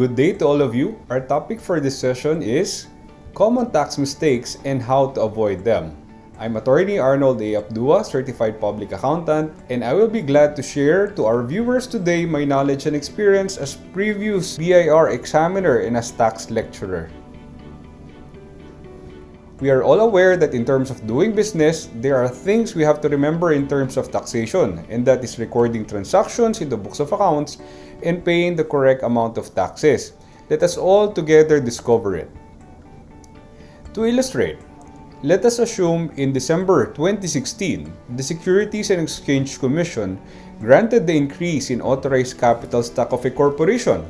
Good day to all of you. Our topic for this session is common tax mistakes and how to avoid them. I'm Attorney Arnold A. Abdua, Certified Public Accountant, and I will be glad to share to our viewers today my knowledge and experience as previous BIR examiner and as tax lecturer. We are all aware that in terms of doing business, there are things we have to remember in terms of taxation, and that is recording transactions in the books of accounts and paying the correct amount of taxes. Let us all together discover it. To illustrate, let us assume in December 2016, the Securities and Exchange Commission granted the increase in authorized capital stock of a corporation.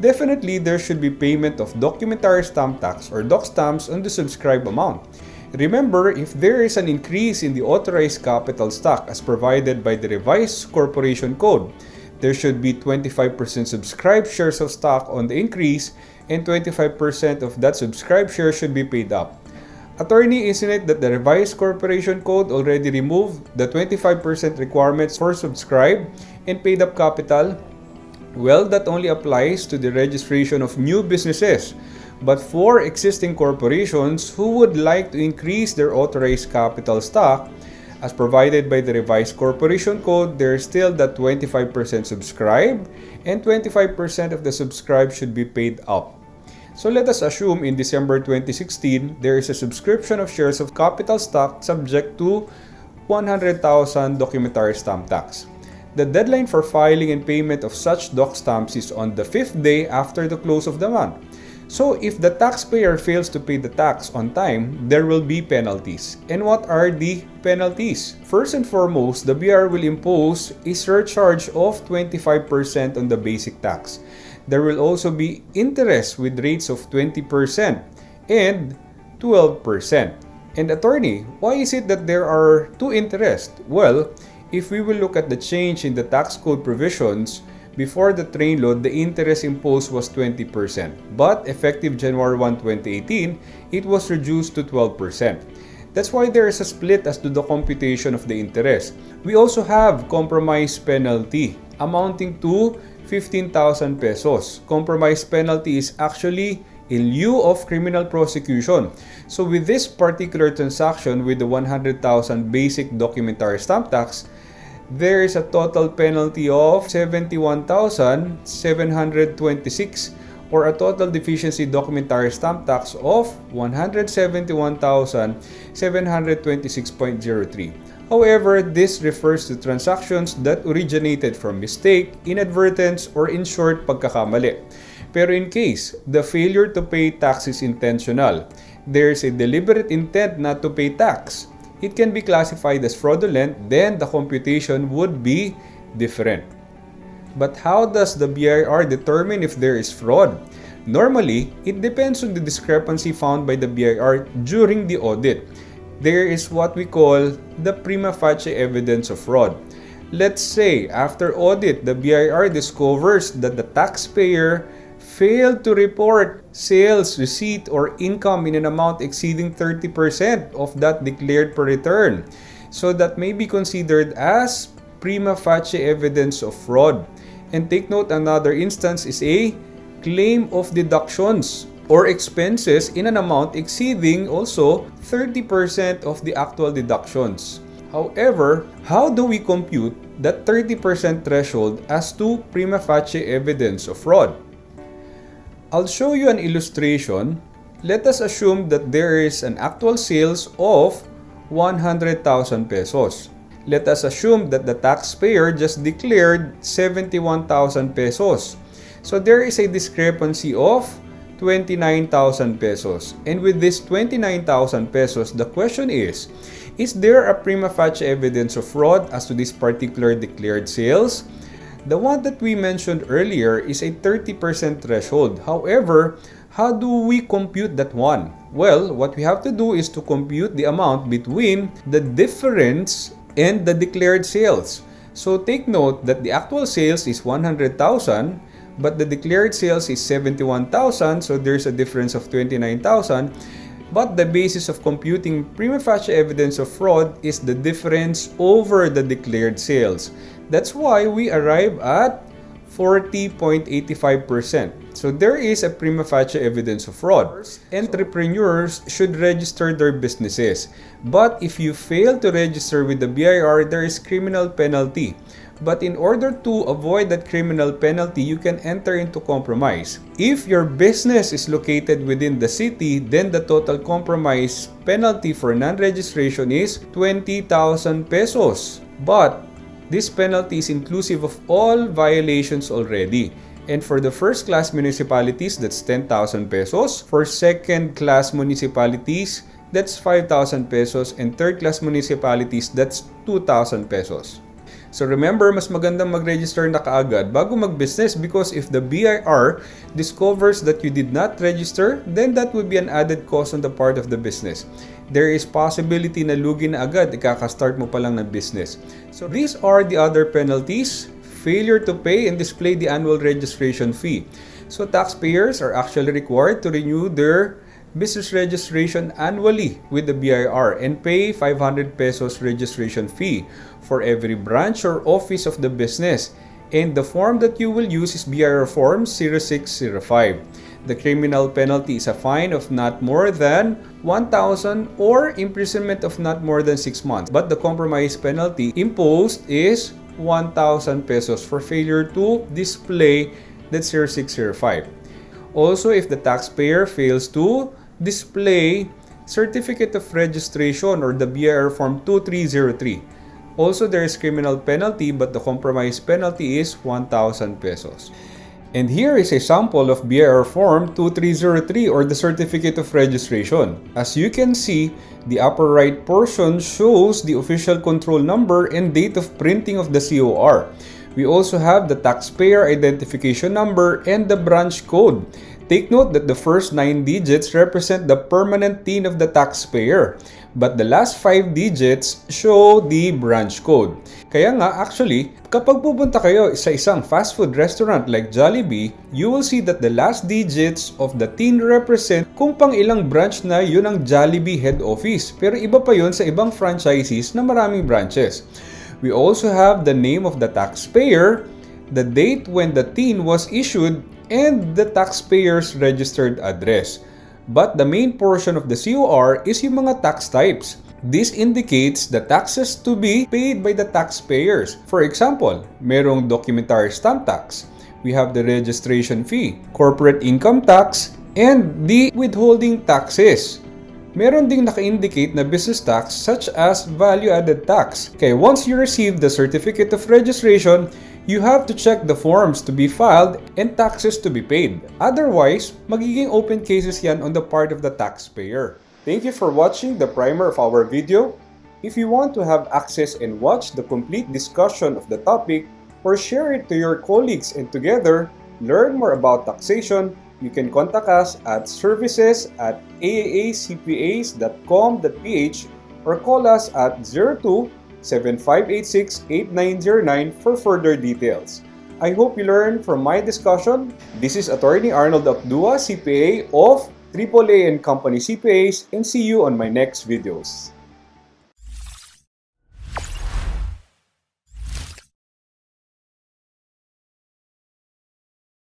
Definitely, there should be payment of documentary stamp tax or doc stamps on the subscribed amount. Remember, if there is an increase in the authorized capital stock as provided by the revised corporation code, there should be 25% subscribed shares of stock on the increase and 25% of that subscribed share should be paid up. Attorney, isn't it that the revised corporation code already removed the 25% requirements for subscribed and paid up capital? Well, that only applies to the registration of new businesses. But for existing corporations who would like to increase their authorized capital stock, as provided by the revised corporation code, there is still that 25% subscribed and 25% of the subscribed should be paid up. So let us assume in December 2016, there is a subscription of shares of capital stock subject to 100,000 documentary stamp tax. The deadline for filing and payment of such doc stamps is on the 5th day after the close of the month. So if the taxpayer fails to pay the tax on time, there will be penalties. And what are the penalties? First and foremost, the BIR will impose a surcharge of 25% on the basic tax. There will also be interest with rates of 20% and 12%. And attorney, why is it that there are two interests? Well, if we will look at the change in the tax code provisions, before the train load, the interest imposed was 20%. But effective January 1, 2018, it was reduced to 12%. That's why there is a split as to the computation of the interest. We also have compromise penalty amounting to 15,000 pesos. Compromise penalty is actually in lieu of criminal prosecution. So with this particular transaction with the 100,000 basic documentary stamp tax, there is a total penalty of 71,726 or a total deficiency documentary stamp tax of 171,726.03. However, this refers to transactions that originated from mistake, inadvertence, or in short, pagkakamali. Pero in case the failure to pay tax is intentional, there is a deliberate intent not to pay tax, it can be classified as fraudulent, then the computation would be different. But how does the BIR determine if there is fraud? Normally, it depends on the discrepancy found by the BIR during the audit. There is what we call the prima facie evidence of fraud. Let's say, after audit, the BIR discovers that the taxpayer failed to report sales, receipt, or income in an amount exceeding 30% of that declared per return. So that may be considered as prima facie evidence of fraud. And take note, another instance is a claim of deductions or expenses in an amount exceeding also 30% of the actual deductions. However, how do we compute that 30% threshold as to prima facie evidence of fraud? I'll show you an illustration. Let us assume that there is an actual sales of 100,000 pesos. Let us assume that the taxpayer just declared 71,000 pesos. So there is a discrepancy of 29,000 pesos. And with this 29,000 pesos, the question is there a prima facie evidence of fraud as to this particular declared sales? The one that we mentioned earlier is a 30% threshold. However, how do we compute that one? Well, what we have to do is to compute the amount between the difference and the declared sales. So take note that the actual sales is 100,000, but the declared sales is 71,000, so there's a difference of 29,000. But the basis of computing prima facie evidence of fraud is the difference over the declared sales. That's why we arrive at 40.85%. So So there is a prima facie evidence of fraud. Entrepreneurs should register their businesses. But if you fail to register with the BIR, there is criminal penalty. But in order to avoid that criminal penalty, you can enter into compromise. If your business is located within the city, then the total compromise penalty for non-registration is 20,000 pesos. But this penalty is inclusive of all violations already. And for the first-class municipalities, that's 10,000 pesos. For second-class municipalities, that's 5,000 pesos. And third-class municipalities, that's 2,000 pesos. So remember, mas magandang mag-register na kaagad bago mag-business, because if the BIR discovers that you did not register, then that would be an added cost on the part of the business. There is possibility na lugi na agad, ikaka-start mo pa lang ng business. So these are the other penalties: failure to pay and display the annual registration fee. So taxpayers are actually required to renew their business registration annually with the BIR and pay 500 pesos registration fee for every branch or office of the business. And the form that you will use is BIR Form 0605. The criminal penalty is a fine of not more than 1,000 or imprisonment of not more than 6 months. But the compromise penalty imposed is 1,000 pesos for failure to display that 0605. Also, if the taxpayer fails to display Certificate of Registration or the BIR Form 2303. Also, there is criminal penalty, but the compromise penalty is 1,000 pesos. And here is a sample of BIR Form 2303 or the Certificate of Registration. As you can see, the upper right portion shows the official control number and date of printing of the COR. We also have the taxpayer identification number and the branch code. Take note that the first 9 digits represent the permanent TIN of the taxpayer, but the last 5 digits show the branch code. Kaya nga, actually, kapag pupunta kayo sa isang fast food restaurant like Jollibee, you will see that the last digits of the TIN represent kung pang ilang branch na yun ang Jollibee head office. Pero iba pa yun sa ibang franchises na maraming branches. We also have the name of the taxpayer, the date when the TIN was issued, and the taxpayer's registered address. But the main portion of the COR is yung mga tax types. This indicates the taxes to be paid by the taxpayers. For example, merong documentary stamp tax. We have the registration fee, corporate income tax, and the withholding taxes. Meron ding naka-indicate na business tax such as value-added tax. Kaya once you receive the certificate of registration, you have to check the forms to be filed and taxes to be paid. Otherwise, magiging open cases yan on the part of the taxpayer. Thank you for watching the primer of our video. If you want to have access and watch the complete discussion of the topic or share it to your colleagues and together learn more about taxation, you can contact us at services@aaacpas.com.ph or call us at 02-7586-8909 for further details. I hope you learned from my discussion. This is Attorney Arnold Abdua, CPA of AAA & Company CPAs, and see you on my next videos.